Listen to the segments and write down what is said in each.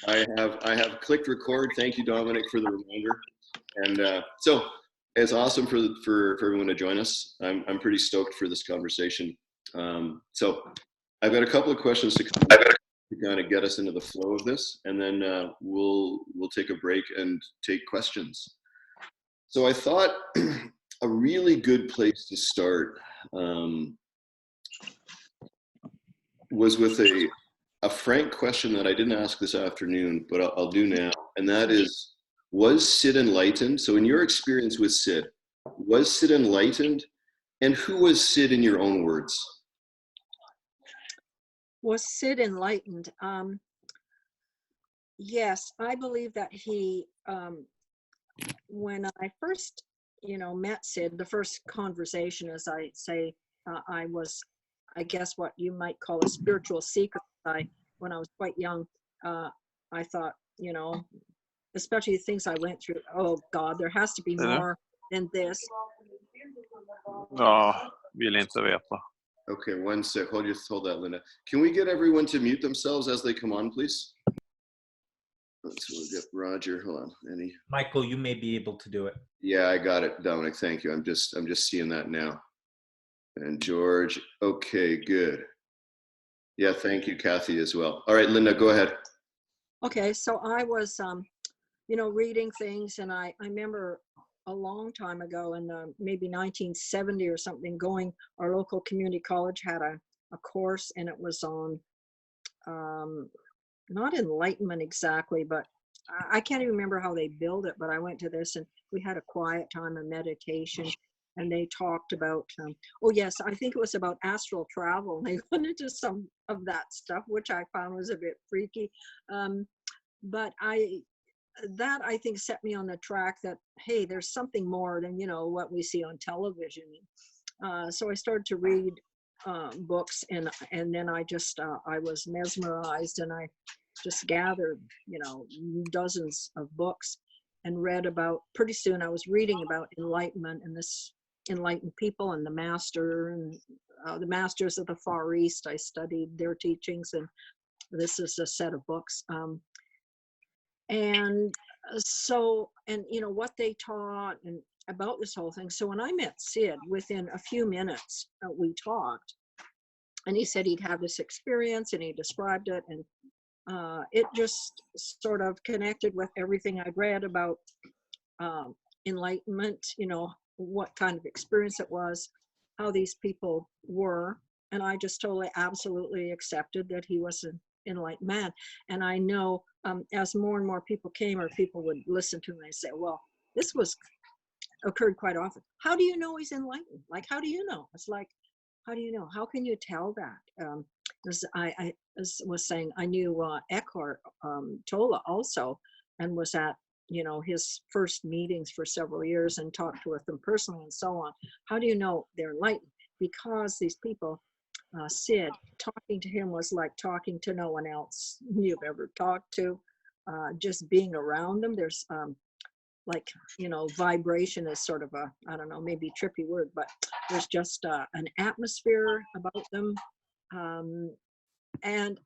I have clicked record. Thank you, Dominic, for the reminder. And so it's awesome for everyone to join us. I'm pretty stoked for this conversation. So I've got a couple of questions to kind of get us into the flow of this, and then we'll take a break and take questions. So I thought a really good place to start was with a frank question that I didn't ask this afternoon, but I'll do now. And that is, was Sid enlightened? So in your experience with Sid, was Sid enlightened? And who was Sid in your own words? Was Sid enlightened? Yes, I believe that he, when I first, met Sid, the first conversation, as I say, I was, I guess what you might call a spiritual seeker. When I was quite young, I thought, especially the things I went through, oh God, there has to be more than this. Ja, vill inte veta. Okay, one sec. Hold that, Linda. Can we get everyone to mute themselves as they come on, please? Let's get Roger. Hold on. Any? Michael, you may be able to do it. Yeah, I got it, Dominic. Thank you. I'm just seeing that now. And George. Okay, good. Yeah, thank you, Kathy, as well. All right, Linda, go ahead. Okay, so I was, reading things, and I remember a long time ago in maybe 1970 or something, our local community college had a course, and it was on, not enlightenment exactly, but I can't even remember how they billed it, but I went to this and we had a quiet time of meditation, and they talked about, oh yes, I think it was about astral travel. They went into some of that stuff, which I found was a bit freaky. But that I think set me on the track that, hey, there's something more than, what we see on television. So I started to read books, and then I just, I was mesmerized, and I just gathered, dozens of books and read about, pretty soon I was reading about enlightenment and this enlightened people and the master and the masters of the Far East. I studied their teachings, and this is a set of books. And so, and what they taught and about this whole thing. So when I met Sid, within a few minutes, we talked, and he said he'd have this experience, and he described it, and it just sort of connected with everything I'd read about enlightenment, what kind of experience it was, how these people were. And I just totally, absolutely accepted that he was an enlightened man. And I know as more and more people came, or people would listen to him, they say, well, this occurred quite often. How do you know he's enlightened? Like, how do you know? It's like, how do you know? How can you tell that? As I was saying, I knew Eckhart Tolle also, and was at his first meetings for several years and talked with them personally and so on. How do you know they're enlightened? Because these people, Sid, talking to him was like talking to no one else you've ever talked to. Just being around them, there's like, vibration is sort of a, I don't know, maybe trippy word, but there's just an atmosphere about them. And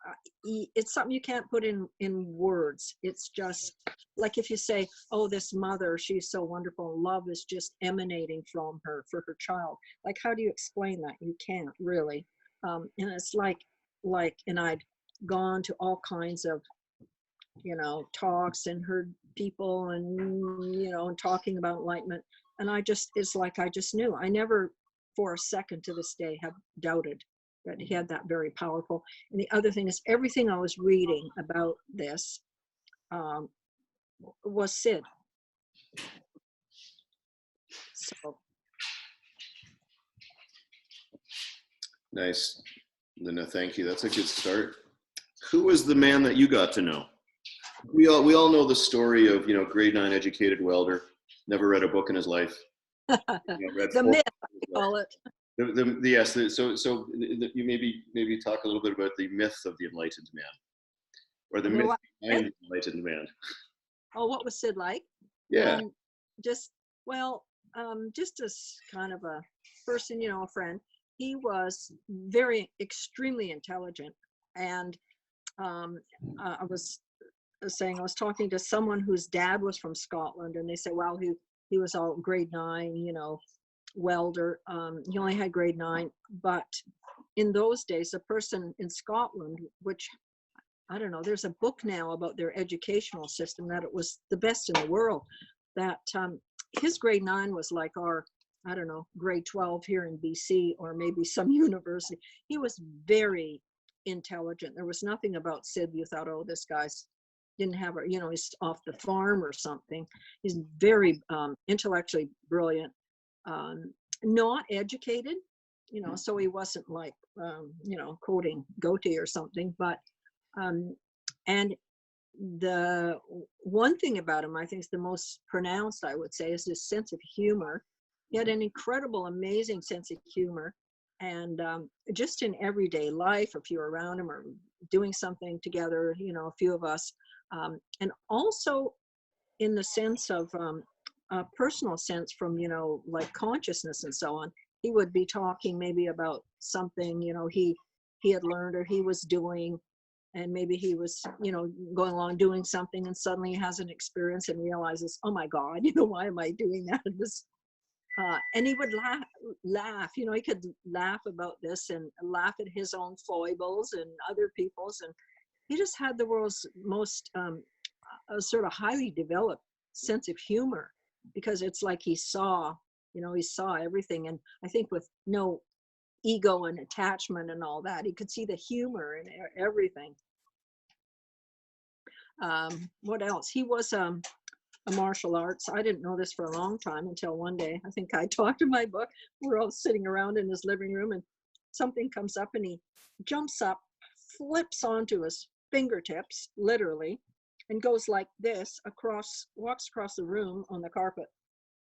it's something you can't put in words. It's just like if you say, oh, this mother, she's so wonderful, love is just emanating from her for her child. Like, how do you explain that? You can't really. And it's like, and I'd gone to all kinds of, talks and heard people and, and talking about enlightenment. And it's like, I just knew. I never for a second to this day have doubted that he had that very powerful. And the other thing is, everything I was reading about this was Sid. So. Nice, Linda. Thank you. That's a good start. Who was the man that you got to know? We all know the story of grade 9 educated welder, never read a book in his life. The myth, I call it. Yes. So you maybe talk a little bit about the myth of the enlightened man, or the myth behind the enlightened man. Oh, what was Sid like? Yeah. Just as kind of a person, a friend. He was extremely intelligent, and I was saying, I was talking to someone whose dad was from Scotland, and they said, well, he was all grade 9, you know, welder. He only had grade 9, but in those days, a person in Scotland, which I don't know, there's a book now about their educational system, that it was the best in the world, that his grade 9 was like our, I don't know, grade 12 here in BC, or maybe some university. He was very intelligent. There was nothing about Sid you thought, oh, this guy's didn't have a, you know, he's off the farm or something. He's very intellectually brilliant, not educated, you know, so he wasn't like, you know, quoting Goethe or something, but, and the one thing about him, I think is the most pronounced, I would say, is his sense of humor. He had an incredible, amazing sense of humor. And just in everyday life, if you're around him or doing something together, you know, a few of us, and also in the sense of a personal sense from, you know, like consciousness and so on, he would be talking maybe about something, you know, he had learned or he was doing, and maybe he was, you know, going along doing something, and suddenly he has an experience and realizes, oh my God, you know, why am I doing that? And he would laugh, you know, he could laugh about this and laugh at his own foibles and other people's. And he just had the world's most sort of highly developed sense of humor, because it's like he saw, you know, he saw everything. And I think with no ego and attachment and all that, he could see the humor in everything. What else? He was a martial arts. I didn't know this for a long time until one day, I think I talked in my book. We're all sitting around in his living room and something comes up and he jumps up, flips onto his fingertips, literally, and goes like this across, walks across the room on the carpet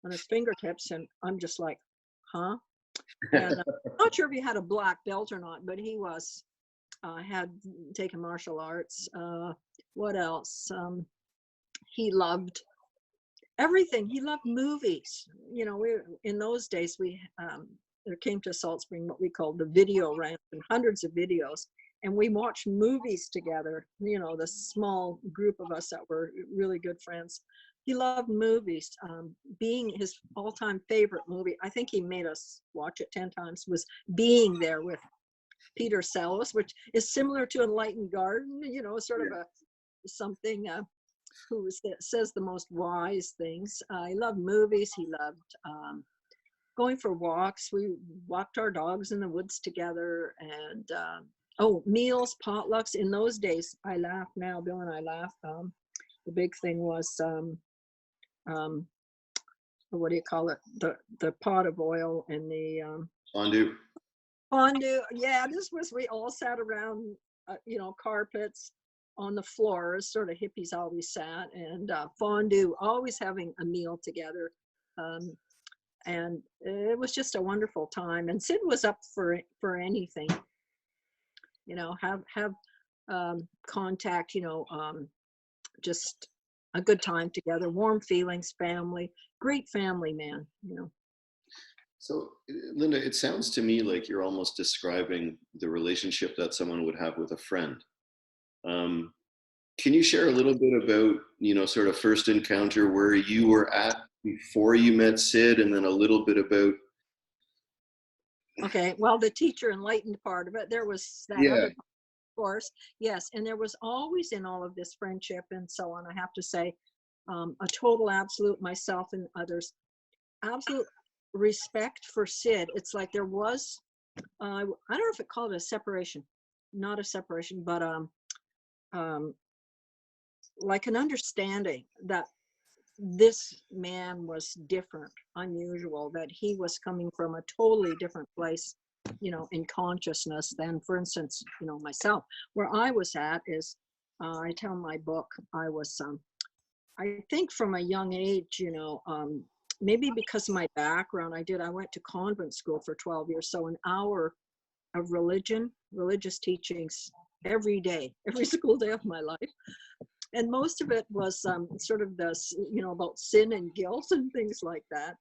on his fingertips. And I'm just like, huh? And I'm not sure if he had a black belt or not, but he was, had taken martial arts. What else? He loved everything. He loved movies. You know, in those days, there came to Salt Spring what we called the video ramp, and hundreds of videos, and we watched movies together, you know, the small group of us that were really good friends. He loved movies. Being his all-time favorite movie, I think he made us watch it 10 times, was Being There with Peter Sellers, which is similar to Enlightened Garden, you know, sort of something who says the most wise things. He loved movies. He loved going for walks. We walked our dogs in the woods together, and meals, potlucks. In those days, I laugh now, Bill and I laugh. The big thing was, what do you call it? The pot of oil and the Fondue. Fondue. Yeah, this was, we all sat around, you know, carpets on the floors, sort of hippies always sat, and fondue, always having a meal together. And it was just a wonderful time. And Sid was up for anything, you know, have contact, you know, just a good time together, warm feelings, family, great family man, you know. So, Linda, it sounds to me like you're almost describing the relationship that someone would have with a friend. Can you share a little bit about, you know, sort of first encounter, where you were at before you met Sid, and then a little bit about... Okay, well, the teacher enlightened part of it, there was that other part, of course, yes, and there was always in all of this friendship and so on, I have to say, a total, absolute, myself and others, absolute respect for Sid. It's like there was, I don't know if it called it a separation, not a separation, but like an understanding that this man was different, unusual, that he was coming from a totally different place, you know, in consciousness than, for instance, you know, myself. Where I was at is, I tell my book, I was, I think from a young age, you know, maybe because of my background, I went to convent school for 12 years. So an hour of religious teachings every day, every single day of my life. And most of it was sort of this, you know, about sin and guilt and things like that.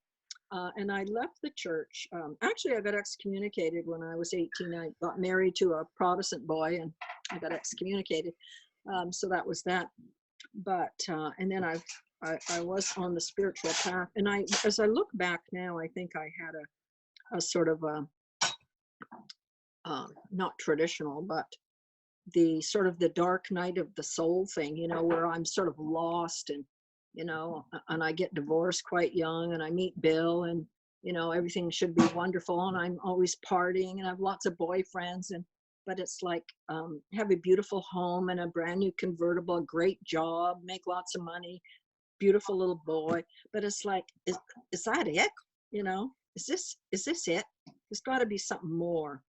And I left the church. Actually, I got excommunicated when I was 18. I got married to a Protestant boy and I got excommunicated. So that was that. But and then I was on the spiritual path, and as I look back now, I think I had a sort of a not traditional, but the sort of the dark night of the soul thing, where I'm sort of lost, and and I get divorced quite young, and I meet Bill, and everything should be wonderful, and I'm always partying, and I have lots of boyfriends, but it's like have a beautiful home and a brand new convertible, a great job, make lots of money, beautiful little boy. But it's like, is that it? Is this it? There's got to be something more,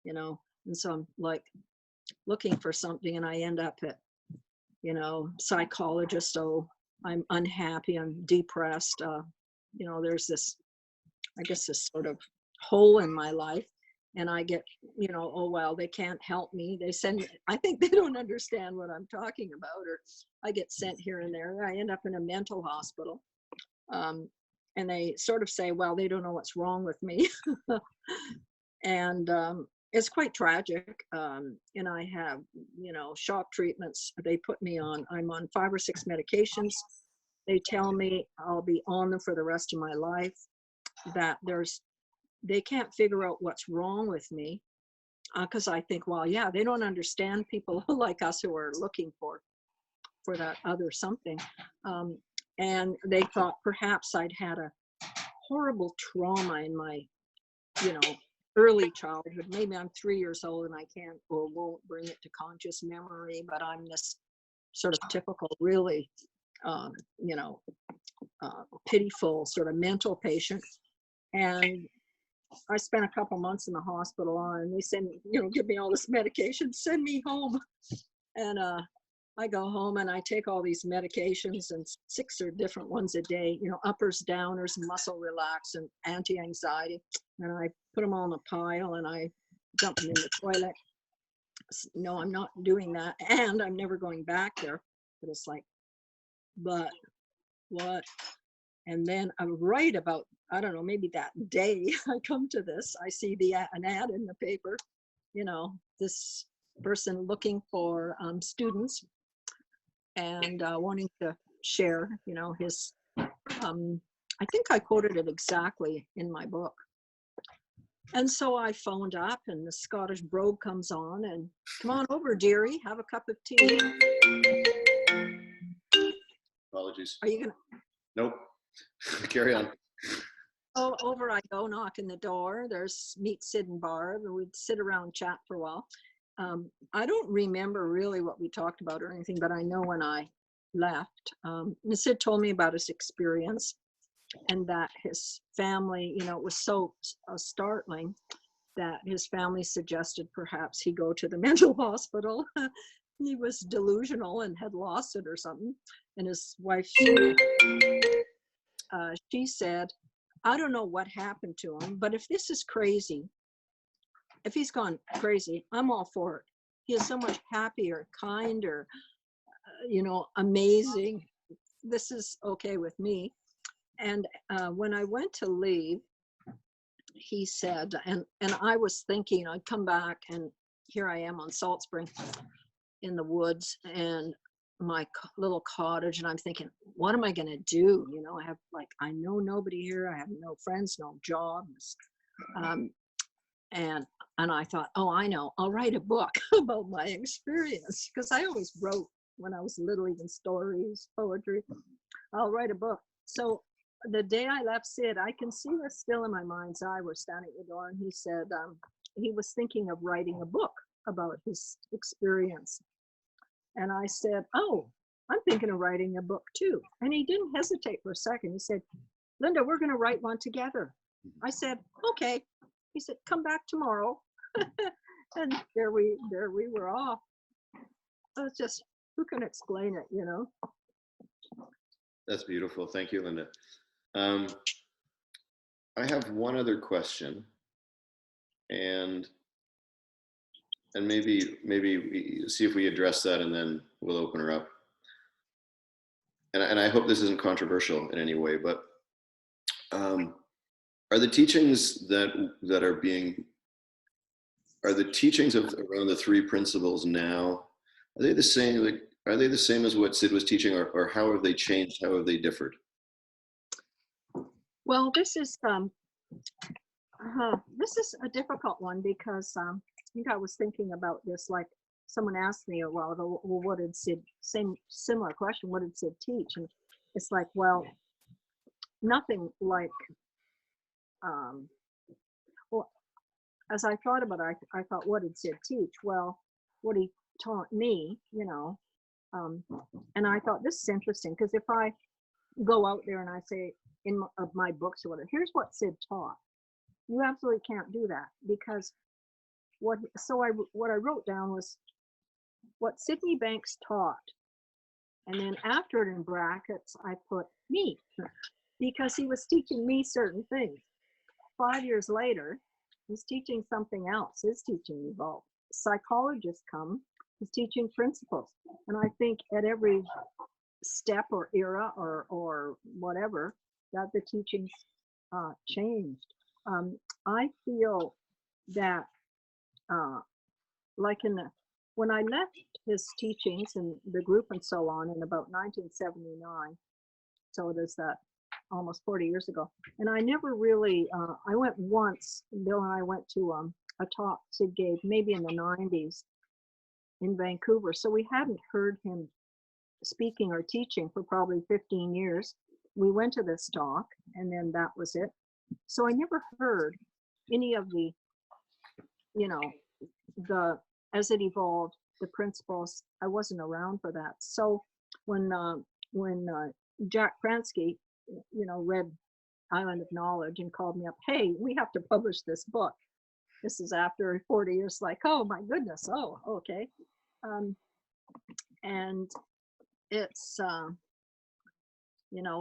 and so I'm like looking for something, and I end up at psychologist. So I'm unhappy, I'm depressed, there's this, I guess, this sort of hole in my life, and I get, oh well, they can't help me, they send me, I think they don't understand what I'm talking about, or I get sent here and there. I end up in a mental hospital, and they sort of say, well, they don't know what's wrong with me. And it's quite tragic. And I have, shock treatments. They put me on, I'm on 5 or 6 medications. They tell me I'll be on them for the rest of my life, that they can't figure out what's wrong with me. Because I think, well, yeah, they don't understand people like us who are looking for that other something. And they thought perhaps I'd had a horrible trauma in my, early childhood. Maybe I'm 3 years old and I can't or won't bring it to conscious memory, but I'm this sort of typical, really, pitiful sort of mental patient. And I spent a couple months in the hospital, and they send, give me all this medication, send me home. And I go home and I take all these medications, and 6 or different ones a day, uppers, downers, muscle relax, and anti-anxiety. And I put them all in a pile, and I dump them in the toilet. No, I'm not doing that. And I'm never going back there. But it's like, but what? And then I'm right about, I don't know, maybe that day I come to this, I see an ad in the paper, this person looking for students and wanting to share, his, I think I quoted it exactly in my book. And so I phoned up, and the Scottish brogue comes on, and come on over, dearie, have a cup of tea. Apologies. Are you gonna? Nope. Carry on. Oh, over I go, knocking the door. There's meet Sid and Barb, and we'd sit around, chat for a while. I don't remember really what we talked about or anything, but I know when I left, Sid told me about his experience, and that his family, it was so startling that his family suggested perhaps he go to the mental hospital. He was delusional and had lost it or something. And his wife, she said, I don't know what happened to him, but if this is crazy, if he's gone crazy, I'm all for it. He is so much happier, kinder, amazing. This is okay with me. And when I went to leave, he said, and I was thinking I'd come back, and here I am on Salt Spring in the woods, and my little cottage, and I'm thinking, what am I going to do? I know nobody here. I have no friends, no jobs. And I thought, oh, I know, I'll write a book about my experience, because I always wrote when I was little, even stories, poetry. I'll write a book. So the day I left Sid, I can see this still in my mind's eye. We're standing at the door, and he said he was thinking of writing a book about his experience. And I said, oh, I'm thinking of writing a book too. And he didn't hesitate for a second. He said, Linda, we're going to write one together. I said, okay. He said, come back tomorrow. And there we were off. So it's just, who can explain it, That's beautiful. Thank you, Linda. I have one other question, and maybe we see if we address that, and then we'll open her up. And I hope this isn't controversial in any way, but are the teachings are the teachings around the 3 principles now, are they the same? Like, Are they the same as what Sid was teaching, or how have they changed? How have they differed? Well, this is a difficult one because I think I was thinking about this. Like someone asked me a while ago, well, what did Sid? Similar question. What did Sid teach? And it's like, well, nothing like. Well, as I thought about it, I thought, what did Sid teach? Well, what he taught me, and I thought this is interesting because if I go out there and I say of my books or whatever, here's what Sid taught. You absolutely can't do that because what I wrote down was what Sydney Banks taught, and then after it in brackets I put me because he was teaching me certain things. 5 years later, he's teaching something else. His teaching evolved. Psychologists come, he's teaching principles, and I think at every step or era or whatever that the teachings changed. I feel that like when I left his teachings and the group and so on in about 1979, so it is that almost 40 years ago, and I never really I went once. Bill and I went to a talk Sid gave maybe in the 90s in Vancouver, so we hadn't heard him speaking or teaching for probably 15 years. We went to this talk and then that was it. So I never heard any of the as it evolved, the principles. I wasn't around for that. So when Jack Pransky read Island of Knowledge and called me up, hey, we have to publish this book. This is after 40 years, like, oh my goodness, oh, okay. And it's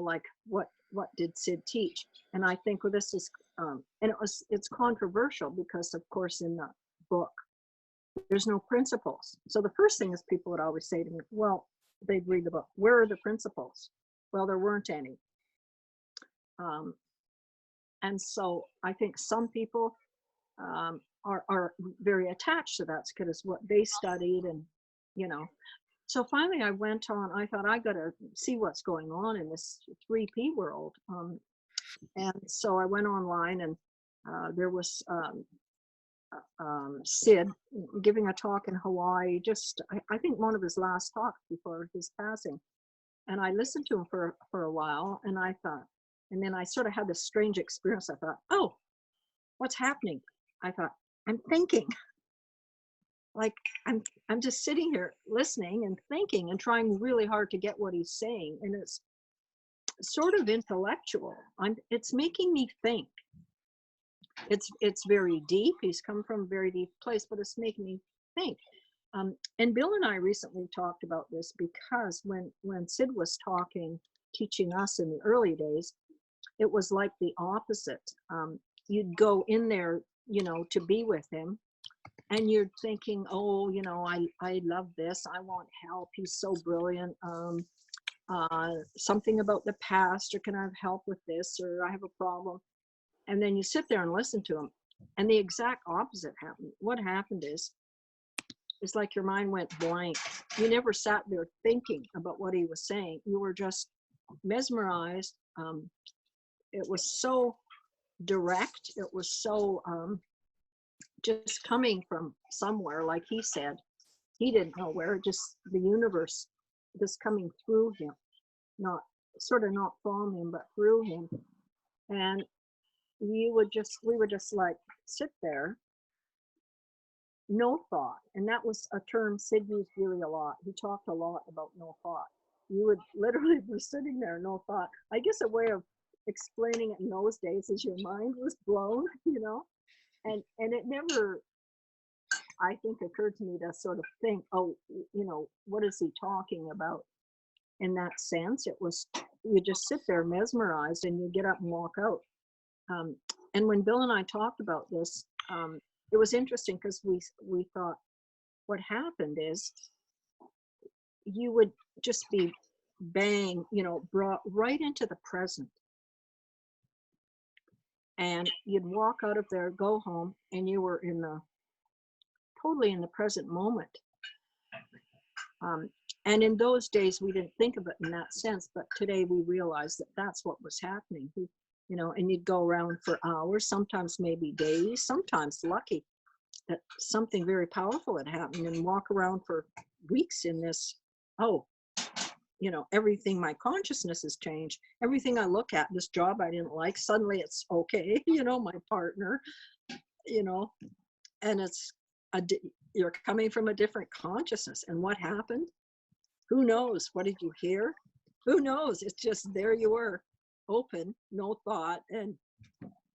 like what did Sid teach? And I think, well, this is and it's controversial because of course in the book there's no principles. So the first thing is people would always say to me, well, they'd read the book, where are the principles? Well, there weren't any. And so I think some people are very attached to that because it's what they studied and so finally I went on, I thought I got to see what's going on in this 3P world. And so I went online and there was Sid giving a talk in Hawaii, I think one of his last talks before his passing. And I listened to him for a while and I thought, and then I sort of had this strange experience. I thought, oh, what's happening? I thought, I'm thinking. Like I'm just sitting here listening and thinking and trying really hard to get what he's saying, and it's sort of intellectual. It's making me think. It's very deep. He's come from a very deep place, but it's making me think. And Bill and I recently talked about this because when Sid was teaching us in the early days, it was like the opposite. You'd go in there, to be with him. And you're thinking, oh, I love this. I want help. He's so brilliant. Something about the past, or can I have help with this, or I have a problem. And then you sit there and listen to him. And the exact opposite happened. What happened is it's like your mind went blank. You never sat there thinking about what he was saying. You were just mesmerized. It was so direct. It was so just coming from somewhere, like he said. He didn't know where, just the universe just coming through him, not from him, but through him. And we would just like sit there, no thought. And that was a term Sid used really a lot. He talked a lot about no thought. You would literally be sitting there, no thought. I guess a way of explaining it in those days is your mind was blown, and it never, I think, occurred to me to sort of think, oh, what is he talking about in that sense? It was, you just sit there mesmerized and you get up and walk out. And when Bill and I talked about this, it was interesting because we thought what happened is you would just be brought right into the present. And you'd walk out of there, go home, and you were totally in the present moment. And in those days, we didn't think of it in that sense, but today we realize that that's what was happening. You know, and you'd go around for hours, sometimes maybe days, sometimes lucky that something very powerful had happened, and walk around for weeks in this, oh, you know, everything, my consciousness has changed. Everything I look at, this job I didn't like, suddenly it's okay, you know, my partner, you know, and it's, you're coming from a different consciousness. And what happened? Who knows? What did you hear? Who knows? It's just there you were, open, no thought. And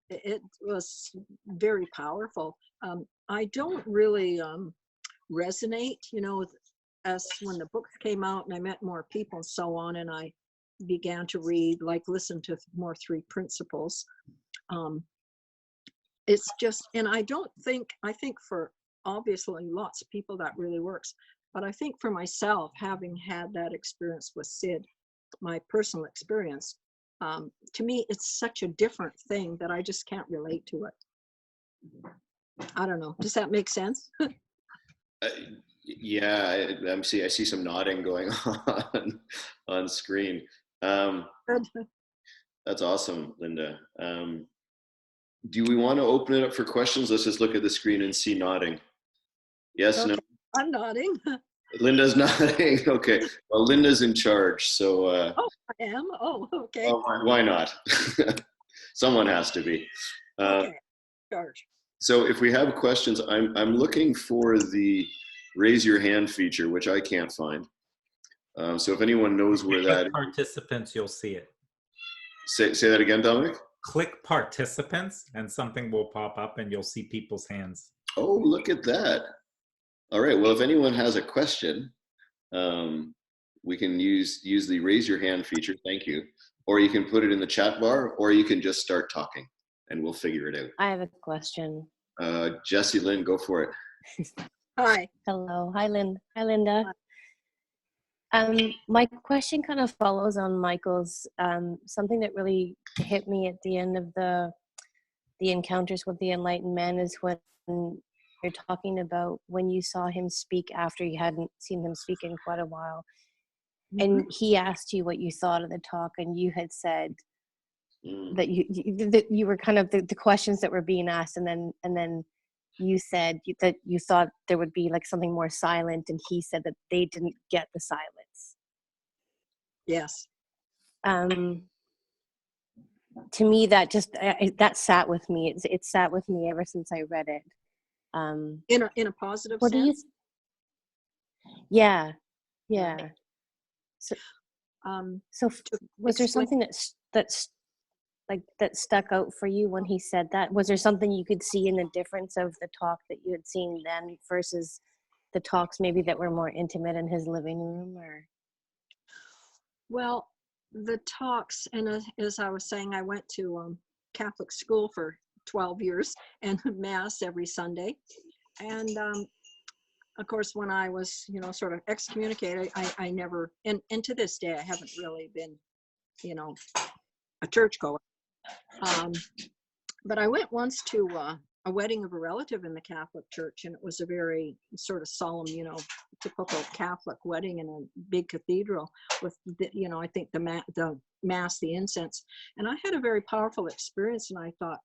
it was very powerful. I don't really resonate, you know, as when the books came out and I met more people and so on, and I began to read, like listen to more three principles. It's just, and I think for obviously lots of people that really works, but I think for myself, having had that experience with Sid, my personal experience, to me, it's such a different thing that I just can't relate to it. I don't know. Does that make sense? Yeah, I see some nodding going on screen. That's awesome, Linda. Do we want to open it up for questions? Let's just look at the screen and see nodding. Yes, Okay. no? I'm nodding. Linda's nodding. Okay. Well, Linda's in charge, so. Oh, I am? Oh, okay. Well, why not? Someone has to be. Okay, charge. So if we have questions, I'm looking for the raise your hand feature, which I can't find. So if anyone knows where that is. Participants, you'll see it. Say that again, Dominic? Click participants and something will pop up and you'll see people's hands. Oh, look at that. All right. Well, if anyone has a question, we can use the raise your hand feature. Thank you. Or you can put it in the chat bar, or you can just start talking and we'll figure it out. I have a question. Jessie Lynn, go for it. Hi. Hello. Hi, Linda. My question kind of follows on Michael's. Something that really hit me at the end of the encounters with the Enlightened Man is when you're talking about when you saw him speak after you hadn't seen him speak in quite a while. And he asked you what you thought of the talk, and you had said that you were kind of the questions that were being asked, and then you said that you thought there would be like something more silent, and he said that they didn't get the silence. Yes. To me, that just that sat with me. It sat with me ever since I read it. In a positive sense. Yeah. Right. So was there something that stuck out for you when he said that? Was there something you could see in the difference of the talk that you had seen then versus the talks maybe that were more intimate in his living room? Or Well, the talks, and as I was saying, I went to Catholic school for 12 years and Mass every Sunday. And of course, when I was, you know, sort of excommunicated, I never, and to this day, I haven't really been, you know, a churchgoer. But I went once to a wedding of a relative in the Catholic Church, and it was a very sort of solemn, you know, typical Catholic wedding in a big cathedral with, you know, I think the Mass, the incense. And I had a very powerful experience, and I thought,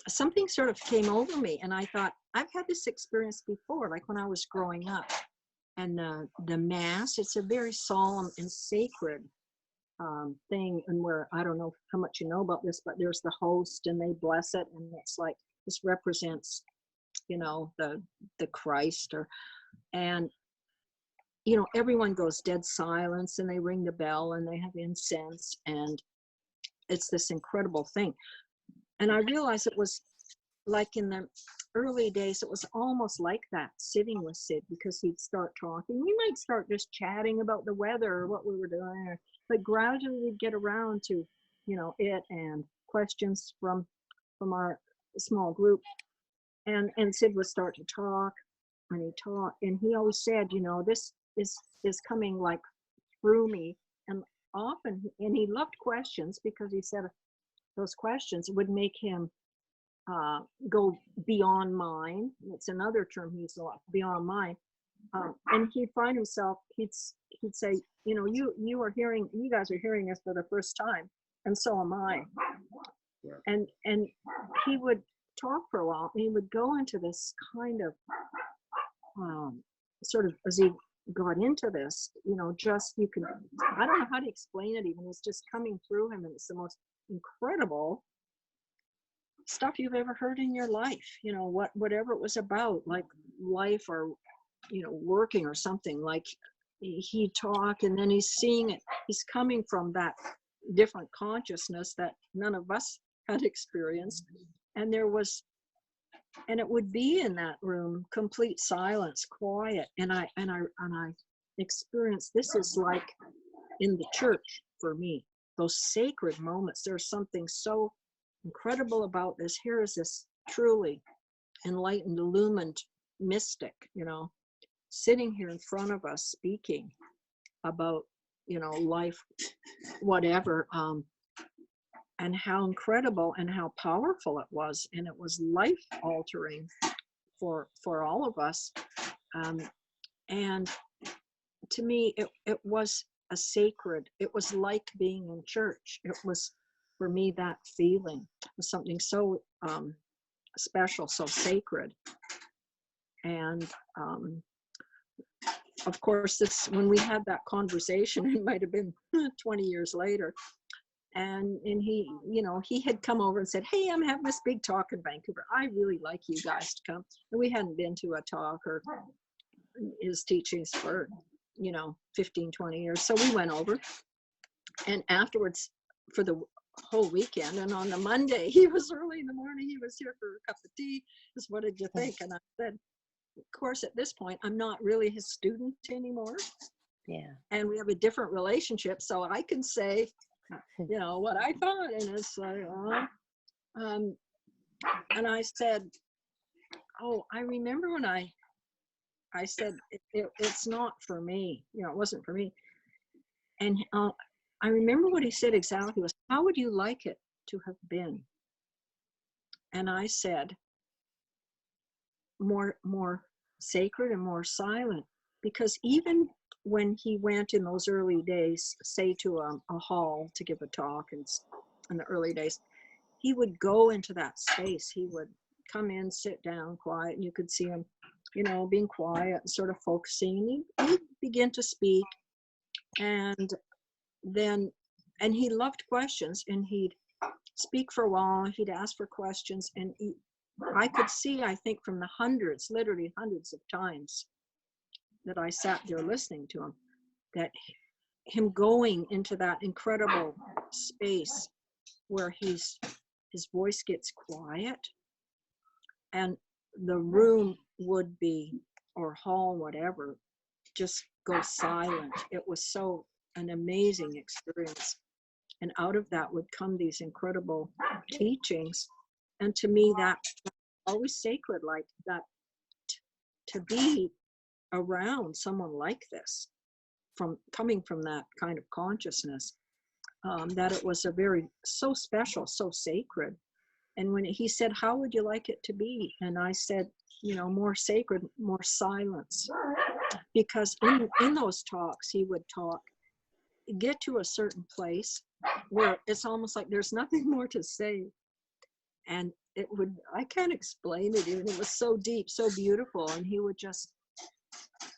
something sort of came over me, and I thought, I've had this experience before, like when I was growing up. And the Mass, it's a very solemn and sacred thing, and where, I don't know how much you know about this, but there's the host and they bless it, and it's like this represents, you know, the Christ, and you know, everyone goes dead silence, and they ring the bell and they have incense, and it's this incredible thing. And I realized it was like in the early days, it was almost like that, sitting with Sid, because he'd start talking. We might start just chatting about the weather or what we were doing, but gradually we'd get around to, you know, it and questions from our small group. And Sid would start to talk, and he talked, and he always said, you know, this is coming like through me. And often, and he loved questions, because he said those questions would make him go beyond mind. It's another term he used a lot, beyond mind. And he'd find himself, he'd say, you know, you guys are hearing this for the first time, and so am I. And he would talk for a while, and he would go into this kind of sort of, as he got into this, you know, just, you can, I don't know how to explain it even, it's just coming through him, and it's the most incredible stuff you've ever heard in your life, you know, whatever it was about, like life or, you know, working or something. Like he'd talk, and then he's seeing it, he's coming from that different consciousness that none of us had experienced, and it would be in that room complete silence, quiet, and I experienced, this is like in the church for me, those sacred moments. There's something so incredible about this. Here is this truly enlightened, illumined mystic, you know, sitting here in front of us speaking about, you know, life, whatever, and how incredible and how powerful it was. And it was life altering for all of us. And to me, it was a sacred, it was like being in church. It was, for me, that feeling was something so special, so sacred. And of course, this, when we had that conversation, it might have been 20 years later, and he, you know, he had come over and said, hey, I'm having this big talk in Vancouver, I really like you guys to come. And we hadn't been to a talk or his teachings for, you know, 15, 20 years. So we went over, and afterwards, for the whole weekend, and on the Monday, he was early in the morning, he was here for a cup of tea. Just, what did you think? And I said, of course, at this point, I'm not really his student anymore. Yeah. And we have a different relationship, so I can say, you know, what I thought. And it's like, and I said, oh, I remember when I said, it's not for me, you know, it wasn't for me. And I remember what he said exactly was, how would you like it to have been? And I said, more sacred and more silent, because even when he went in those early days, say to a hall to give a talk, and in the early days, he would go into that space. He would come in, sit down, quiet, and you could see him, you know, being quiet and sort of focusing. He'd begin to speak, and he loved questions, and he'd speak for a while. He'd ask for questions, and I could see, I think, from the hundreds, literally hundreds of times that I sat there listening to him, that him going into that incredible space where his voice gets quiet, and the room would be, or hall, whatever, just go silent. It was so an amazing experience. And out of that would come these incredible teachings. And to me, that's always sacred, like that, to be around someone like this, from coming from that kind of consciousness, that it was so special, so sacred. And when he said, how would you like it to be? And I said, you know, more sacred, more silence. Because in those talks, he would get to a certain place where it's almost like there's nothing more to say. And I can't explain it even. It was so deep, so beautiful. And he would just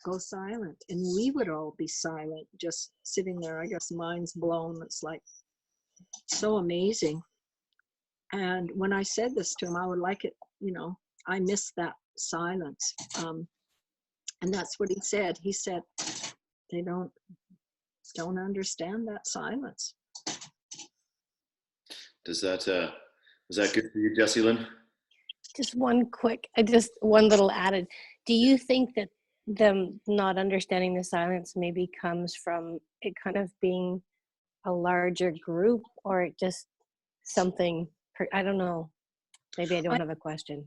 go silent. And we would all be silent, just sitting there, I guess, minds blown. It's like so amazing. And when I said this to him, I would like it, you know, I miss that silence. And that's what he said. He said, they don't understand that silence. Is that good for you, Jessie Lynn? Just one little added. Do you think that them not understanding the silence maybe comes from it kind of being a larger group, or just something, I don't know, maybe I don't have a question.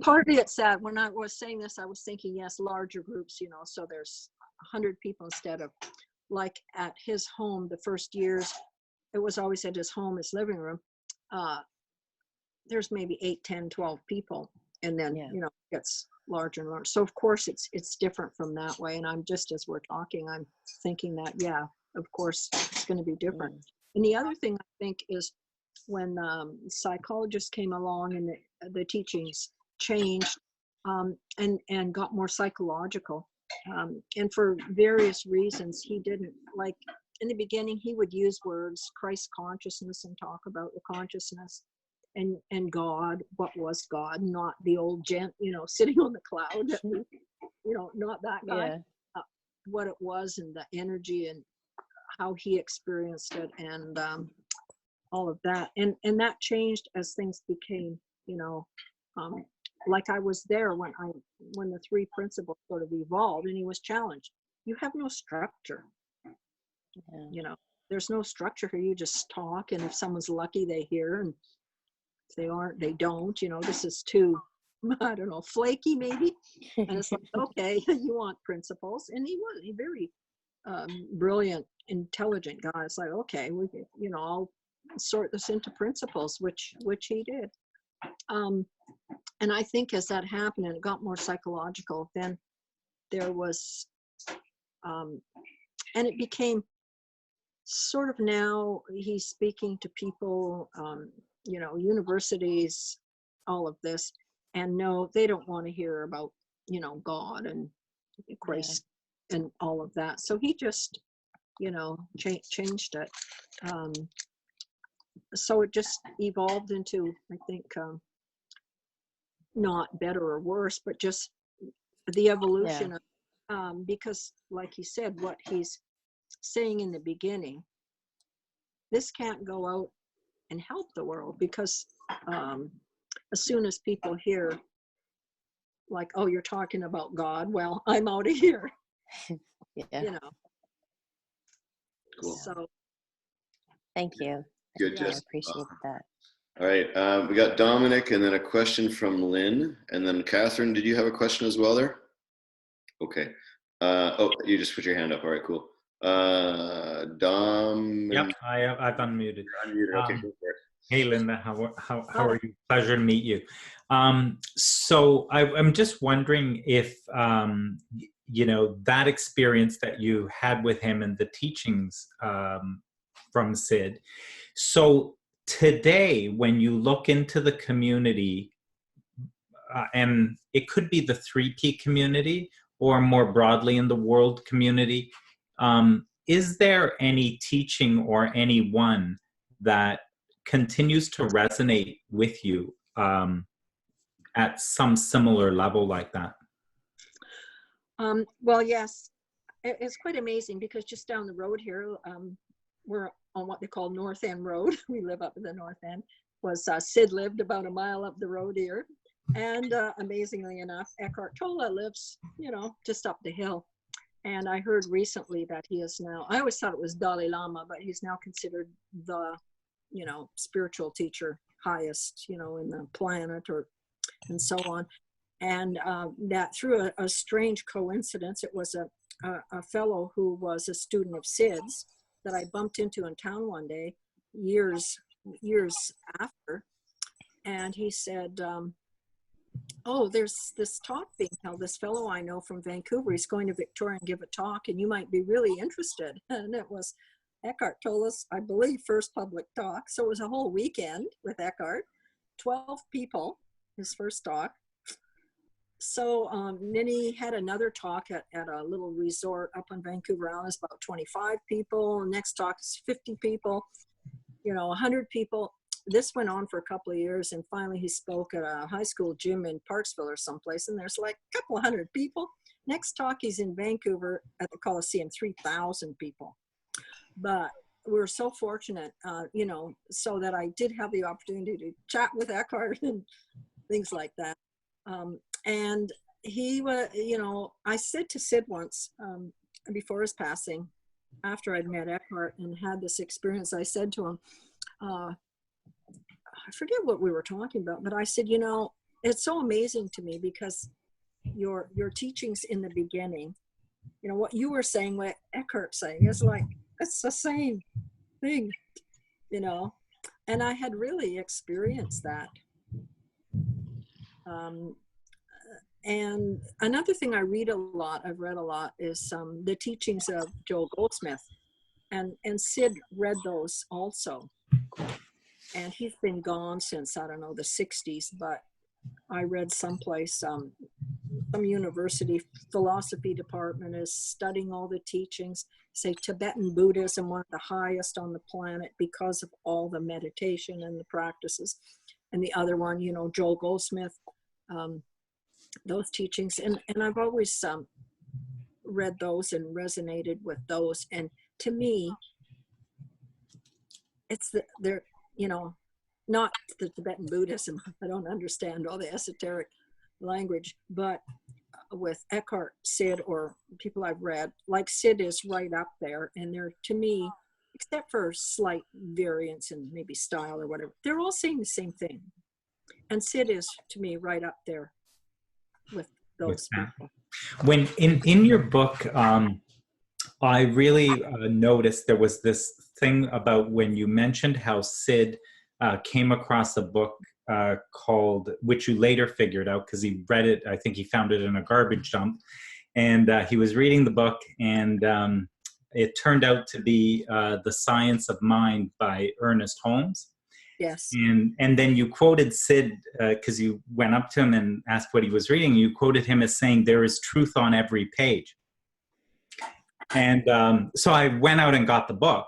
Partly it's that when I was saying this, I was thinking, yes, larger groups, you know, so there's 100 people instead of, like at his home, the first years, it was always at his home, his living room, there's maybe 8, 10, 12 people. And then, you know, it's larger and larger. So of course it's different from that way. And I'm just, as we're talking, I'm thinking that, yeah, of course it's going to be different. And the other thing I think is when psychologists came along and the teachings changed and got more psychological. And for various reasons, he didn't, like in the beginning, he would use words, Christ consciousness, and talk about the consciousness and God, what was God, not the old gent, sitting on the cloud, not that guy, Yeah. What it was and the energy and how he experienced it and all of that. And that changed as things became, like I was there when the three principles sort of evolved and he was challenged. You have no structure. Yeah. There's no structure here. You just talk, and if someone's lucky, they hear, and if they aren't, they don't. This is too, I don't know, flaky maybe. And it's like, okay, you want principles. And he was a very brilliant, intelligent guy. It's like, okay, I'll sort this into principles, which he did. And I think as that happened and it got more psychological, then there was, and it became sort of, now he's speaking to people, universities, all of this, and no, they don't want to hear about, God and Christ and all of that. So he just, changed it. So it just evolved into, I think, not better or worse, but just the evolution of, because like he said, what he's saying in the beginning, this can't go out and help the world, because as soon as people hear, like, oh, you're talking about God, well, I'm out of here. Cool. So Thank you. Good, I Jess. appreciate that. All right, we got Dominic, and then a question from Lynn, and then Catherine. Did you have a question as well there? Okay. Oh, you just put your hand up. All right, cool. Dom. Yep, I've unmuted. Unmuted. Okay, go for it. Hey, Linda, how are you? Pleasure to meet you. So I'm just wondering if, that experience that you had with him and the teachings from Sid. So today, when you look into the community, and it could be the 3P community or more broadly in the world community, is there any teaching or anyone that continues to resonate with you at some similar level like that? Well, yes, it's quite amazing, because just down the road here, we're on what they call North End Road. We live up at the North End. Sid lived about a mile up the road here. And amazingly enough, Eckhart Tolle lives, just up the hill. And I heard recently that he is now, I always thought it was Dalai Lama, but he's now considered the, spiritual teacher, highest, in the planet, and so on. And that through a strange coincidence, it was a fellow who was a student of Sid's that I bumped into in town one day, years after. And he said, oh, there's this talk being held. This fellow I know from Vancouver, he's going to Victoria and give a talk, and you might be really interested. And it was Eckhart Tolle's, I believe, first public talk. So it was a whole weekend with Eckhart, 12 people, his first talk. So then he had another talk at a little resort up on Vancouver Island. It's about 25 people. Next talk is 50 people, 100 people. This went on for a couple of years, and finally he spoke at a high school gym in Parksville or someplace, and there's like a couple of hundred people. Next talk, he's in Vancouver at the Coliseum, 3,000 people. But we were so fortunate, so that I did have the opportunity to chat with Eckhart and things like that. And he was, I said to Sid once, before his passing, after I'd met Eckhart and had this experience, I said to him, I forget what we were talking about, but I said, it's so amazing to me, because your teachings in the beginning, what you were saying, what Eckhart's saying, is like, it's the same thing, and I had really experienced that. And another thing I've read a lot, is the teachings of Joel Goldsmith. And Sid read those also. And he's been gone since, I don't know, the 60s, but I read someplace, some university philosophy department is studying all the teachings, say Tibetan Buddhism, one of the highest on the planet because of all the meditation and the practices. And the other one, you know, Joel Goldsmith, those teachings. And I've always read those and resonated with those. And to me, it's they're, you know, not the Tibetan Buddhism. I don't understand all the esoteric language, but with Eckhart, Sid, or people I've read, like Sid is right up there. And they're, to me, except for slight variance in maybe style or whatever, they're all saying the same thing. And Sid is, to me, right up there with those people. When in your book, I really noticed there was this thing about when you mentioned how Sid came across a book called, which you later figured out because he read it, I think he found it in a garbage dump, and he was reading the book, and it turned out to be The Science of Mind by Ernest Holmes. Yes. And then you quoted Sid, because you went up to him and asked what he was reading. You quoted him as saying, "There is truth on every page." And so I went out and got the book.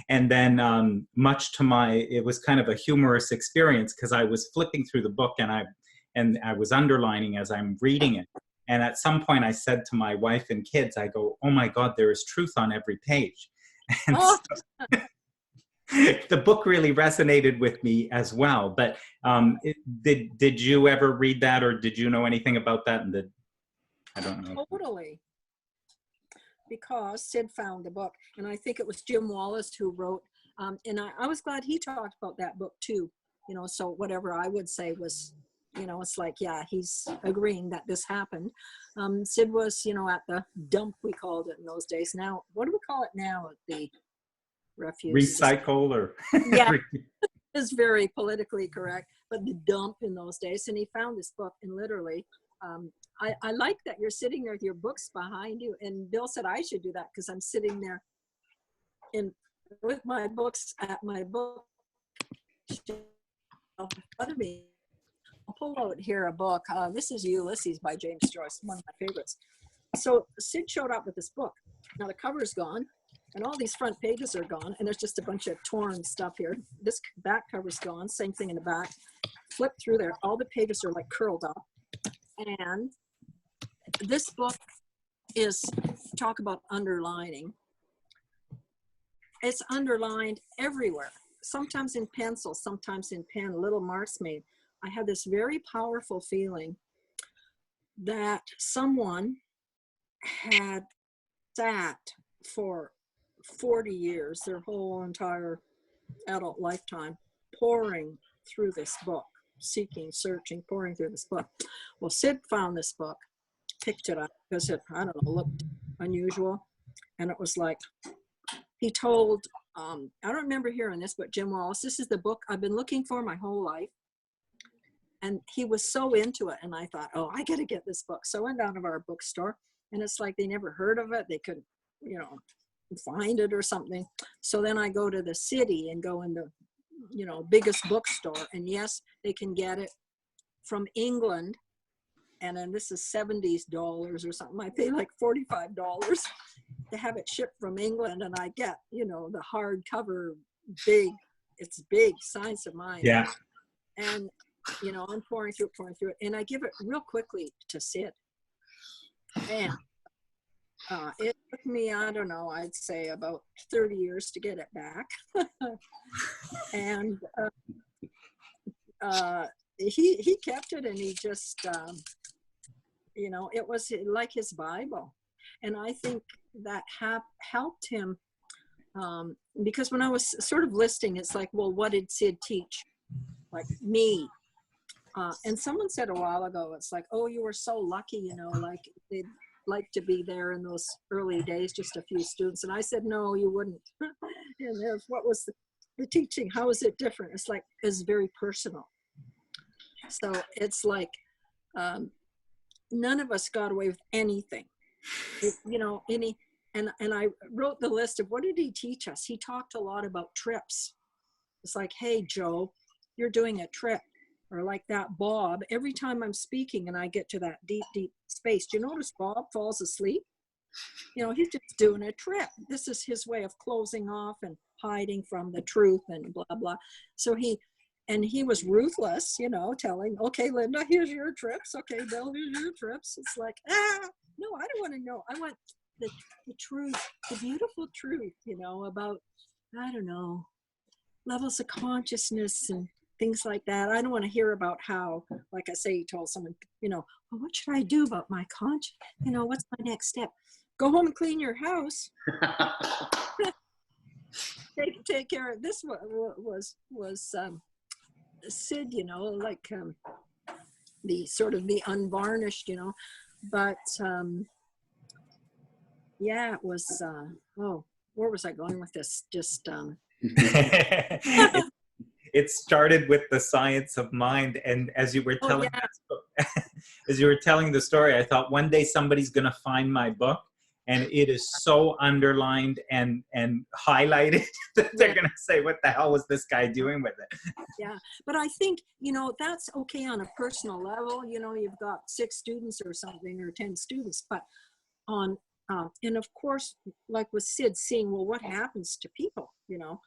And then much to it was kind of a humorous experience because I was flipping through the book and I was underlining as I'm reading it. And at some point I said to my wife and kids, I go, "Oh my God, there is truth on every page." And Oh. so, the book really resonated with me as well. But did you ever read that, or did you know anything about that? And I don't know. Totally. Because Sid found the book, and I think it was Jim Wallace who wrote, and I was glad he talked about that book too, you know, so whatever I would say was, you know, it's like, yeah, he's agreeing that this happened. Sid was, you know, at the dump, we called it in those days. Now, what do we call it now at the refuse? Recycle or? Yeah, it's very politically correct, but the dump in those days. And he found this book, and literally, I like that you're sitting there with your books behind you. And Bill said I should do that because I'm sitting there with my books at my book in front of me. I'll pull out here a book. This is Ulysses by James Joyce, one of my favorites. So Sid showed up with this book. Now the cover's gone, and all these front pages are gone, and there's just a bunch of torn stuff here. This back cover's gone, same thing in the back. Flip through there, all the pages are like curled up. And this book is, talk about underlining. It's underlined everywhere, sometimes in pencil, sometimes in pen, little marks made. I had this very powerful feeling that someone had sat for 40 years, their whole entire adult lifetime, pouring through this book, seeking, searching, pouring through this book. Well, Sid found this book, picked it up because it, I don't know, looked unusual. And it was like, he told, I don't remember hearing this, but Jim Wallace, this is the book I've been looking for my whole life. And he was so into it. And I thought, oh, I got to get this book. So I went down to our bookstore, and it's like they never heard of it. They couldn't, you know, find it or something. So then I go to the city and go in the, you know, biggest bookstore. And yes, they can get it from England. And then this is $70 or something. I pay like $45 to have it shipped from England. And I get, you know, the hardcover, big, it's big, Science of Mind. Yeah. And, you know, I'm pouring through it. And I give it real quickly to Sid. And it took me, I don't know, I'd say about 30 years to get it back. And he kept it, and he just, you know, it was like his Bible. And I think that helped him, because when I was sort of listing, it's like, well, what did Sid teach? Like me. And someone said a while ago, it's like, oh, you were so lucky, you know, like they'd like to be there in those early days, just a few students. And I said, no, you wouldn't. And there's, what was the teaching? How is it different? It's like, it's very personal. So it's like, none of us got away with anything. You know, and I wrote the list of what did he teach us. He talked a lot about trips. It's like, hey, Joe, you're doing a trip. Or like that Bob, every time I'm speaking and I get to that deep, deep space, do you notice Bob falls asleep? You know, he's just doing a trip. This is his way of closing off and hiding from the truth and blah, blah. So he was ruthless, you know, telling, okay, Linda, here's your trips. Okay, Bill, here's your trips. It's like, no, I don't want to know. I want the truth, the beautiful truth, you know, about, I don't know, levels of consciousness and things like that. I don't want to hear about how, like I say, he told someone, you know, well, what should I do about my conscience? You know, what's my next step? Go home and clean your house. take care of this. Was Sid, you know, like the sort of the unvarnished, you know, but yeah, it was. Where was I going with this? Just. It started with the science of mind, and as you were telling as you were telling the story, I thought one day somebody's going to find my book, and it is so underlined and highlighted that they're going to say, "What the hell was this guy doing with it?" Yeah, but I think, you know, that's okay on a personal level. You know, you've got 6 students or something, or 10 students, but on and of course, like with Sid, seeing, well, what happens to people, you know.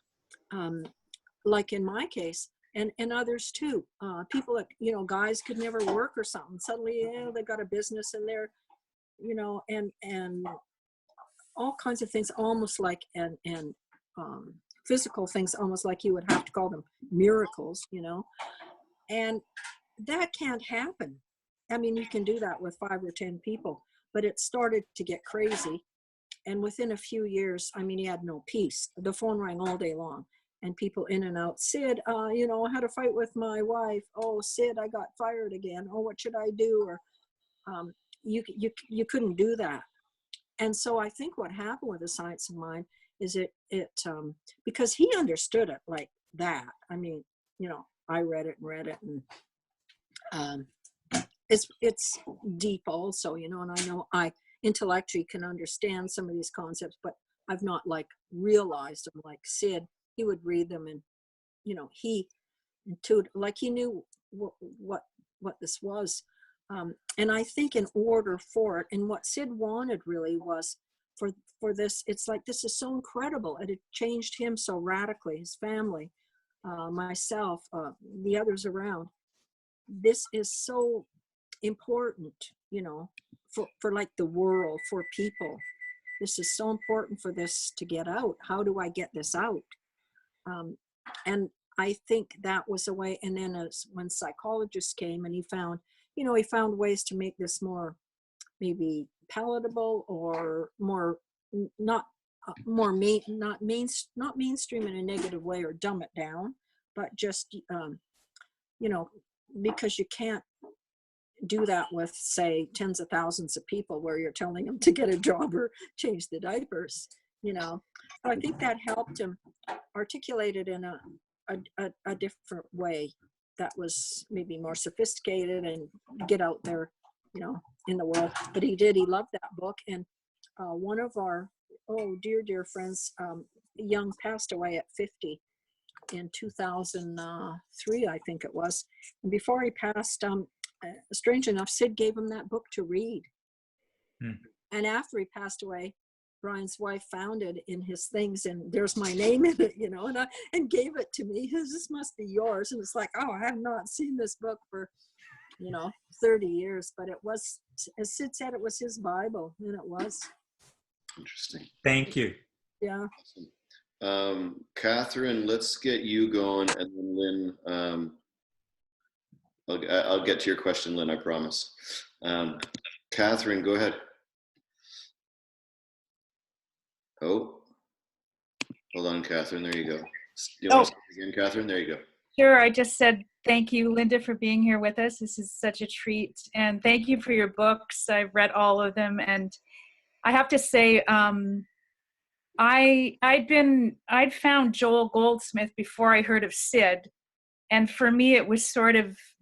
Like in my case, and others too, people that, you know, guys could never work or something. Suddenly, you know, they got a business and they're, you know, and all kinds of things, almost like, and physical things, almost like you would have to call them miracles, you know, and that can't happen. I mean, you can do that with 5 or 10 people, but it started to get crazy. And within a few years, I mean, he had no peace. The phone rang all day long. And people in and out. Sid, you know, I had a fight with my wife. Oh, Sid, I got fired again. Oh, what should I do? Or you couldn't do that. And so I think what happened with the science of mind is it because he understood it like that. I mean, you know, I read it, and it's deep also, you know, and I know I intellectually can understand some of these concepts, but I've not like realized them like Sid. He would read them, and, you know, he like he knew what this was. And I think in order for it, and what Sid wanted really was for this, it's like, this is so incredible. And it changed him so radically, his family, myself, the others around. This is so important, you know, for like the world, for people. This is so important for this to get out. How do I get this out? And I think that was a way. And then when psychologists came, and he found ways to make this more maybe palatable, or more not mainstream in a negative way, or dumb it down, but just you know, because you can't do that with, say, tens of thousands of people where you're telling them to get a job or change the diapers, you know. So I think that helped him articulate it in a different way that was maybe more sophisticated and get out there, you know, in the world. But he loved that book. And one of our dear friends, Young, passed away at 50 in 2003, I think it was. And before he passed, strange enough, Sid gave him that book to read. And after he passed away, Brian's wife found it in his things, and there's my name in it, you know, and gave it to me. This must be yours. And it's like, oh, I have not seen this book for, you know, 30 years. But it was, as Sid said, it was his Bible, and it was. Interesting. Thank you. Yeah. Awesome. Catherine, let's get you going, and then Lynn, I'll get to your question, Lynn, I promise. Catherine, go ahead. Oh, hold on, Catherine. There you go. You want to speak again, Catherine? There you go. Sure. I just said thank you, Linda, for being here with us. This is such a treat. And thank you for your books. I've read all of them. And I have to say, I'd found Joel Goldsmith before I heard of Sid. And for me, it was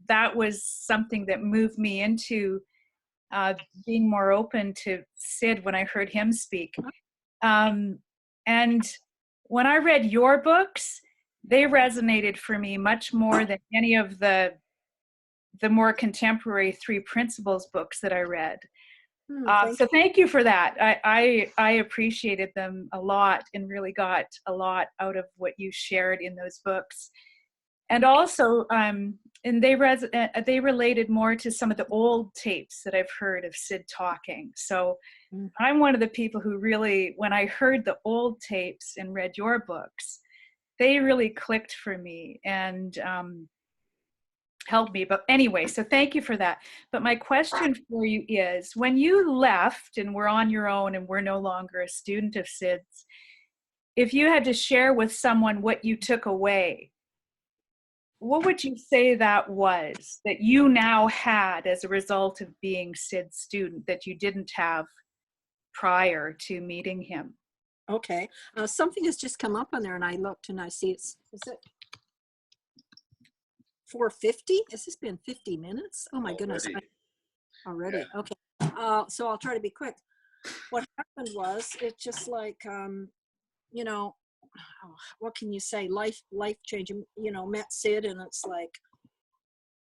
that was something that moved me into being more open to Sid when I heard him speak. And when I read your books, they resonated for me much more than any of the more contemporary Three Principles books that I read. So thank you for that. I appreciated them a lot and really got a lot out of what you shared in those books. And also, and they related more to some of the old tapes that I've heard of Sid talking. So I'm one of the people who really, when I heard the old tapes and read your books, they really clicked for me and helped me. But anyway, so thank you for that. But my question for you is, when you left and were on your own and were no longer a student of Sid's, if you had to share with someone what you took away, what would you say that was that you now had as a result of being Sid's student that you didn't have prior to meeting him? Okay. Something has just come up on there and I looked and I see is it 4:50? Has this been 50 minutes? Oh my goodness. Already. Yeah. Okay. So I'll try to be quick. What happened was, it's just like, you know, what can you say? Life changing, you know, met Sid and it's like,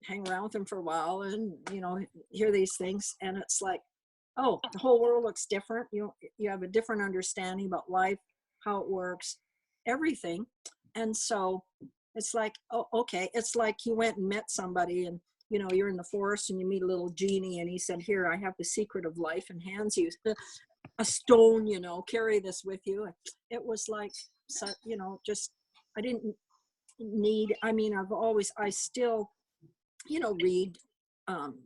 hang around with him for a while and, you know, hear these things. And it's like, oh, the whole world looks different. You have a different understanding about life, how it works, everything. And so it's like, oh, okay. It's like you went and met somebody and, you know, you're in the forest and you meet a little genie and he said, here, I have the secret of life, and hands you a stone, you know, carry this with you. It was like, you know, just, I didn't need, I mean, I still, you know, read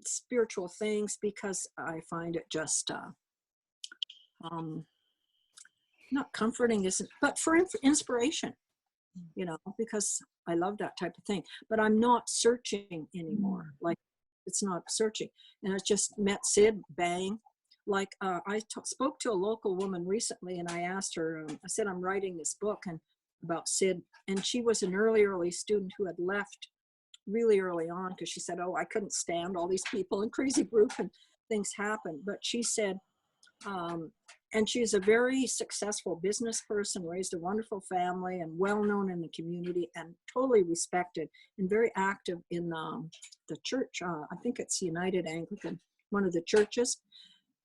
spiritual things because I find it just not comforting, isn't, but for inspiration, you know, because I love that type of thing. But I'm not searching anymore. Like, it's not searching. And I just met Sid, bang. Like, I spoke to a local woman recently and I asked her, I said, I'm writing this book and about Sid. And she was an early student who had left really early on because she said, oh, I couldn't stand all these people in crazy group and things happen. But she said, and she's a very successful business person, raised a wonderful family and well-known in the community and totally respected and very active in the church. I think it's United Anglican, one of the churches.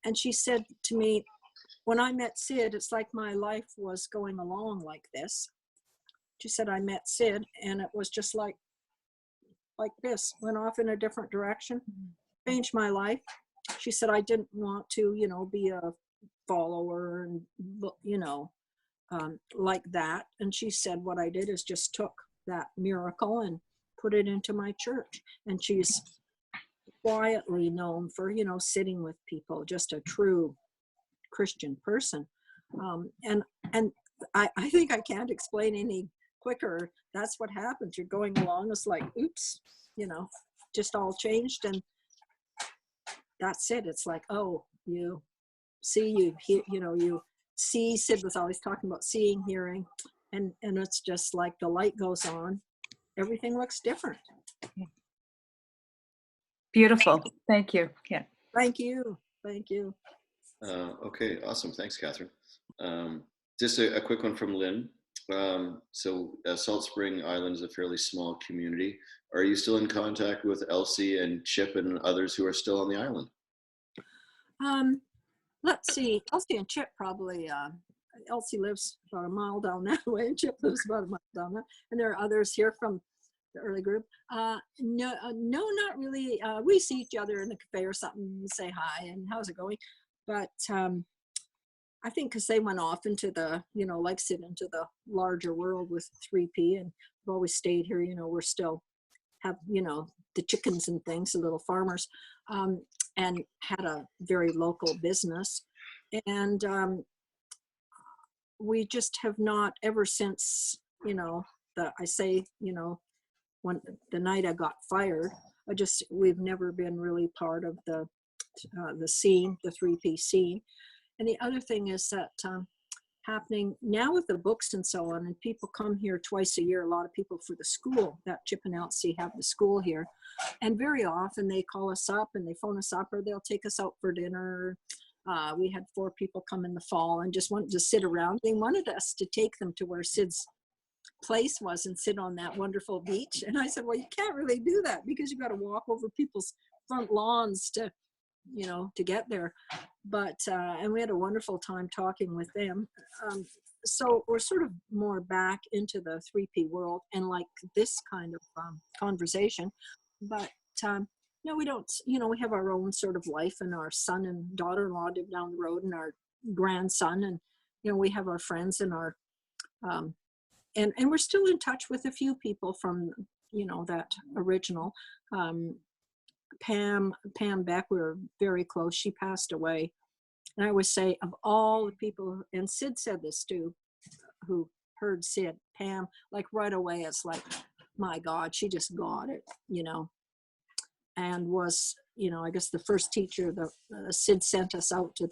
And she said to me, when I met Sid, it's like my life was going along like this. She said, I met Sid and it was just like this, went off in a different direction, changed my life. She said, I didn't want to, you know, be a follower and, you know, like that. And she said, what I did is just took that miracle and put it into my church. And she's quietly known for, you know, sitting with people, just a true Christian person. And I think I can't explain any quicker. That's what happens. You're going along. It's like, oops, you know, just all changed. And that's it. It's like, oh, you see, you hear, you know, you see. Sid was always talking about seeing, hearing, and it's just like the light goes on. Everything looks different. Beautiful. Thank you. Yeah. Thank you. Thank you. Okay, awesome. Thanks, Catherine. Just a quick one from Lynn. So Salt Spring Island is a fairly small community. Are you still in contact with Elsie and Chip and others who are still on the island? Let's see. Elsie and Chip probably, Elsie lives about a mile down that way and Chip lives about a mile down there. And there are others here from the early group. No, not really. We see each other in the cafe or something and say hi and how's it going? But I think because they went off into the, you know, like Sid, into the larger world with 3P, and we've always stayed here, you know, we're still have, you know, the chickens and things, the little farmers, and had a very local business. And we just have not, ever since, you know, I say, you know, when the night I got fired, we've never been really part of the scene, the 3P scene. And the other thing is that happening now with the books and so on, and people come here twice a year, a lot of people for the school, that Chip and Elsie have the school here. And very often they call us up and they phone us up, or they'll take us out for dinner. We had 4 people come in the fall and just wanted to sit around. They wanted us to take them to where Sid's place was and sit on that wonderful beach. And I said, well, you can't really do that because you got to walk over people's front lawns to, you know, to get there. But and we had a wonderful time talking with them. So we're sort of more back into the 3P world and like this kind of conversation. But no, we don't, you know, we have our own sort of life, and our son and daughter-in-law live down the road, and our grandson, and, you know, we have our friends and our, and we're still in touch with a few people from, you know, that original. Pam Beck, we were very close. She passed away. And I always say, of all the people, and Sid said this too, who heard Sid, Pam, like right away, it's like, my God, she just got it, you know, and was, you know, I guess the first teacher, Sid sent us out to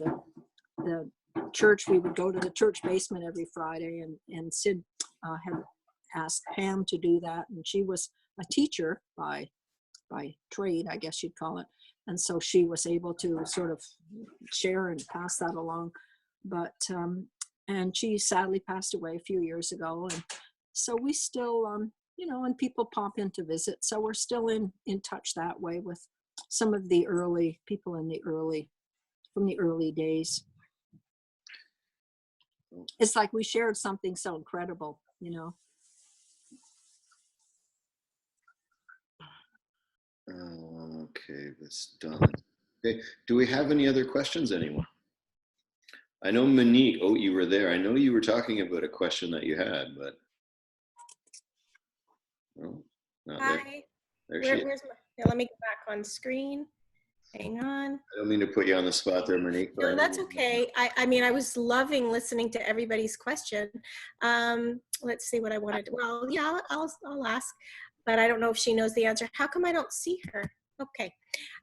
the church. We would go to the church basement every Friday, and Sid had asked Pam to do that. And she was a teacher by trade, I guess you'd call it. And so she was able to sort of share and pass that along. But, and she sadly passed away a few years ago. And so we still, you know, and people pop in to visit. So we're still in touch that way with some of the early people from the early days. It's like we shared something so incredible, you know. Okay, that's done. Okay, do we have any other questions, anyone? I know Monique, oh, you were there. I know you were talking about a question that you had, but no, not there. Hi. There she is. Where's my, here, let me go back on screen. Hang on. I don't mean to put you on the spot there, Monique. No, that's okay. I mean, I was loving listening to everybody's question. Let's see what I wanted to, well, yeah, I'll ask, but I don't know if she knows the answer. How come I don't see her? Okay.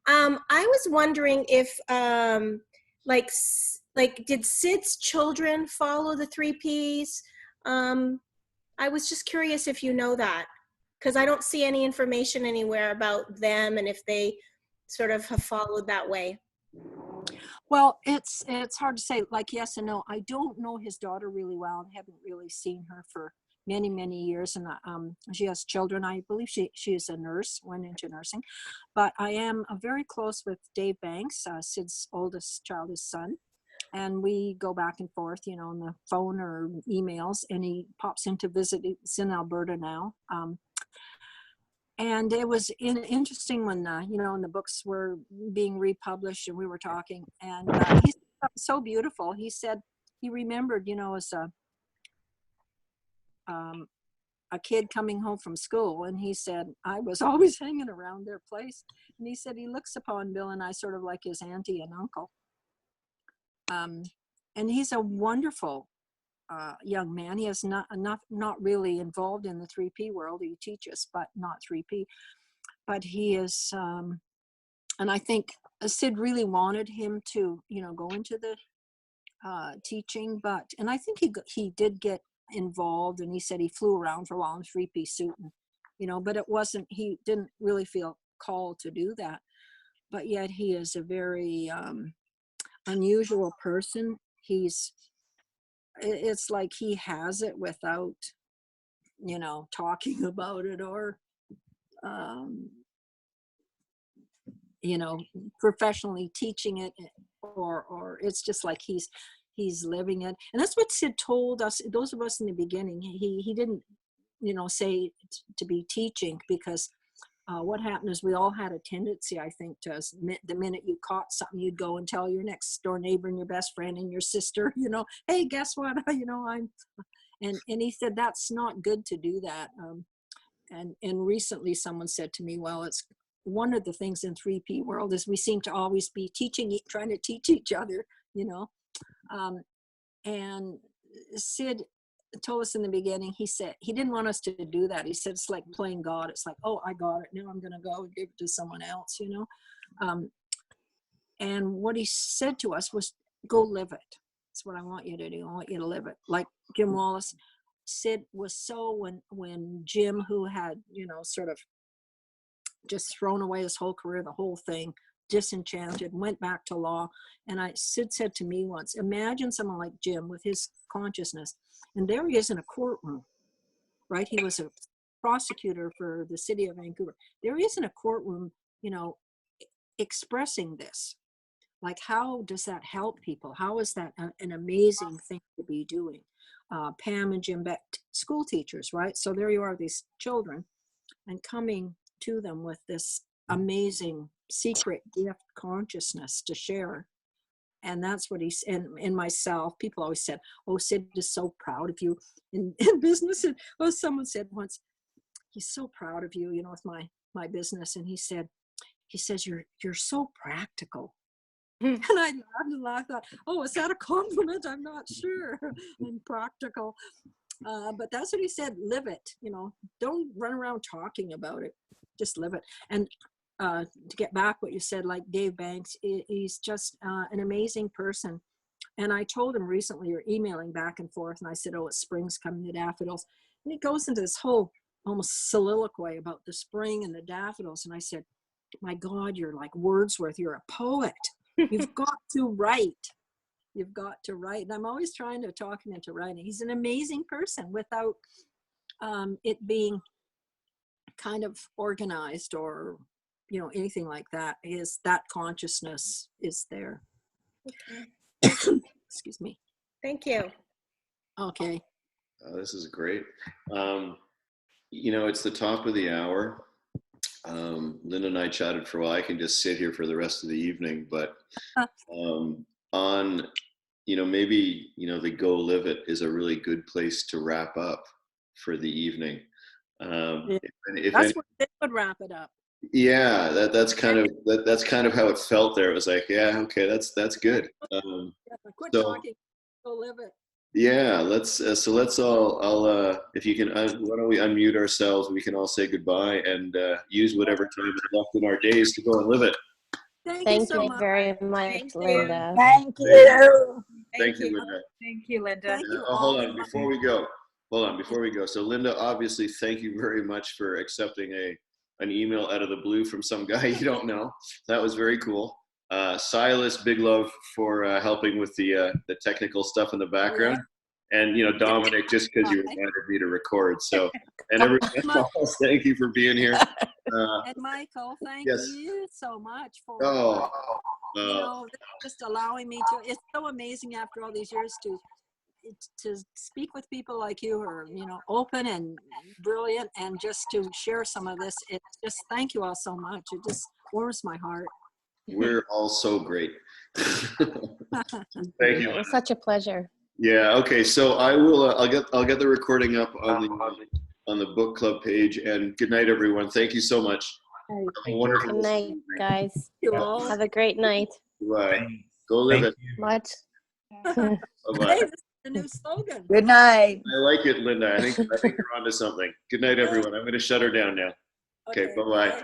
I was wondering if, like did Sid's children follow the 3Ps? I was just curious if you know that, because I don't see any information anywhere about them and if they sort of have followed that way. Well, it's hard to say, like yes and no. I don't know his daughter really well. I haven't really seen her for many, many years. And she has children. I believe she is a nurse, went into nursing. But I am very close with Dave Banks, Sid's oldest child, his son. And we go back and forth, you know, on the phone or emails. And he pops in to visit. He's in Alberta now. And it was interesting when, you know, when the books were being republished and we were talking, and he's so beautiful. He said he remembered, you know, as a kid coming home from school, and he said, I was always hanging around their place. And he said he looks upon Bill and I sort of like his auntie and uncle. And he's a wonderful young man. He is not really involved in the 3P world. He teaches, but not 3P. But he is, and I think Sid really wanted him to, you know, go into the teaching. And I think he did get involved, and he said he flew around for a while in a 3P suit, and, you know, but he didn't really feel called to do that. But yet he is a very unusual person. It's like he has it without, you know, talking about it or, you know, professionally teaching it, or it's just like he's living it. And that's what Sid told us, those of us in the beginning. He didn't, you know, say to be teaching, because what happened is we all had a tendency, I think, to the minute you caught something, you'd go and tell your next door neighbor and your best friend and your sister, you know, hey, guess what? You know, and he said, that's not good to do that. And recently someone said to me, well, it's one of the things in 3P world is we seem to always be trying to teach each other, you know. And Sid told us in the beginning, he said he didn't want us to do that. He said it's like playing God. It's like, oh, I got it, now I'm gonna go and give it to someone else, you know. And what he said to us was, go live it. That's what I want you to do. I want you to live it. Like Jim Wallace. Sid was so, when Jim, who had, you know, sort of just thrown away his whole career, the whole thing, disenchanted, went back to law. And Sid said to me once, imagine someone like Jim with his consciousness, and there he is in a courtroom, right? He was a prosecutor for the city of Vancouver. There he is in a courtroom, you know, expressing this. Like, how does that help people? How is that an amazing thing to be doing? Pam and Jim Beck, school teachers, right? So there you are, these children, and coming to them with this amazing secret gift consciousness to share. And that's what he's, and myself, people always said, oh, Sid is so proud of you in business. And well, someone said once, he's so proud of you, you know, with my business. And he says, you're so practical. And I laughed and laughed, thought, oh, is that a compliment? I'm not sure. I'm practical. But that's what he said, live it, you know, don't run around talking about it, just live it. And to get back what you said, like Dave Banks, he's just an amazing person. And I told him recently, you're emailing back and forth, and I said, oh, it's spring's coming, the daffodils. And he goes into this whole almost soliloquy about the spring and the daffodils. And I said, my God, you're like Wordsworth, you're a poet. You've got to write. You've got to write. And I'm always trying to talk him into writing. He's an amazing person without it being kind of organized or, you know, anything like that. That consciousness is there. Okay. Excuse me. Thank you. Okay. This is great. You know, it's the top of the hour. Linda and I chatted for a while. I can just sit here for the rest of the evening, but on, you know, maybe, you know, the Go Live It is a really good place to wrap up for the evening. That's what they would wrap it up. Yeah, that's kind of how it felt there. It was like, yeah, okay, that's good. Quit So, talking. Go live it. yeah, let's all, I'll if you can, why don't we unmute ourselves? We can all say goodbye and use whatever time is left in our days to go and live it. Thank you so you much. very much, Thank you. Linda. Thank you. Thank you, Linda. Thank you, Linda. Thank you Oh, hold all. on, before we go. So Linda, obviously, thank you very much for accepting an email out of the blue from some guy you don't know. That was very cool. Silas, big love for helping with the technical stuff in the background. And, you know, Dominic, just because you reminded me to record. So, and everyone else, thank you for being here. And Michael, thank yes. you so much for Oh, you know, just allowing me to. It's so amazing after all these years to speak with people like you who are, you know, open and brilliant, and just to share some of this. It just, thank you all so much. It just warms my heart. we're all so great. Thank you. It was such a pleasure. Yeah. Okay. So I will. I'll get the recording up on the book club page. And good night, everyone. Thank you so much. Have a wonderful Good night, guys. You all. Have a great night. Bye. Go live it. Much. Bye bye. Hey, this is the new slogan. Good night. I like it, Linda. I think you're onto something. Good night, everyone. I'm going to shut her down now. Okay. Bye bye.